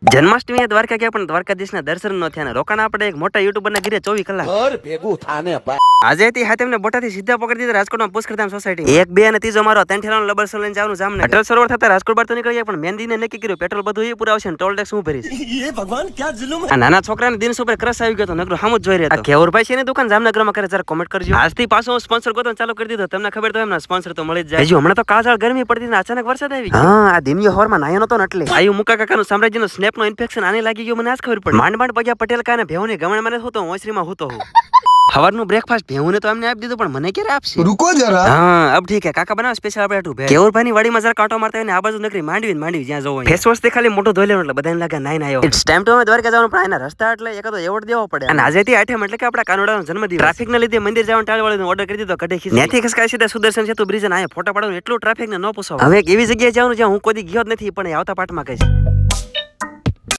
જન્માષ્ટમી દ્વારકા ગયા પણ દ્વારકાધીશના દર્શન ન થયા. રોકાણા આપણે એક મોટા યુટ્યુબર ના ઘરે 24 કલાક ઘર ભેગું થાને ભાઈ. આજે થી હા તેમને બોટાથી સીધા પકડી દીધા રાજકોટમાં પુષ્કરધામ સોસાયટી. 1, 2 અને 3 મારો 3 ઠેલાનો લબર સર લઈને જવાનું જામનગર. અટલ સરોવર થતા રાજકોટ બાર તો નીકળી ગયા પણ મેંદીને નક્કી કર્યું પેટ્રોલ બધું એ પુરાવશે ને ટોલ ટેક્સ હું ભરીશ. ये भगवान क्या जुल्म है. આ નાના છોકરાને દિન ઉપર ક્રશ આવી ગયો તો નકરો હામું જ જોઈ રહ્યો હતો. કેવરભાઈ છે ને દુકાન જામનગરમાં કરે જરા કોમેન્ટ કરજો. આજથી પાછો હું સ્પોન્સર ગોતવાનું ચાલુ કરી દીધો. તમને ખબર તો એમના સ્પોન્સર તો મળી જ જાય. હજુ હમણાં તો કાળઝાળ ગરમી પડતી ને અચાનક વરસાદ આવી ગયો. હા આ દિનયો હોરમાં નાયો નતો ને એટલે આયુ મુકા કાકાનું સામ્રાજ્યનો સ્નેપનો ઇન્ફેક્શન આને લાગી ગયો. મને આજ ખબર પડી. માંડ પગ્યા પટેલ કાને ભેવની ગમણ મને હોતો ઓસરીમાં હોતો હું. સવારનું બ્રેકફાસ્ટ ભેવુંને તો એમને આપી દીધું પણ મને ક્યારે આપશે? रुको जरा. હા અબ ઠીક હે કાકા બનાવ સ્પેશિયલ આપણે ટુ ભે કેવરભાઈની વાડીમાં જરા કાંટો મારતા હોય ને આ બાજુ નકરી માંડવી જ્યાં જોવો ફેસ વોશ થી ખાલી મોટો ધોઈ લેવાનું એટલે બધાને લાગે નાઈ નાયો. ઇટ્સ ટાઈમ ટુ દ્વારકા જવાનું પણ એના રસ્તા એટલે એકાદો એવોર્ડ દેવો પડે. અને આજેથી 8મ એટલે કે આપણા કાનોડાનો જન્મદિવસ. ટ્રાફિક ના લીધે મંદિર જવાનું ટાળવાળીનો ઓર્ડર કરી દીધો કઢે ખીસ. ત્યાંથી ખસકાય સીધા સુદર્શન સેતુ બ્રિજ અને આયા ફોટા પાડવાનું એટલું ટ્રાફિક ને ન પૂછો. હવે એક એવી જગ્યાએ જવાનું જ્યાં હું કોઈ ગયો જ નથી પણ આવતા પાઠમાં કહીશ.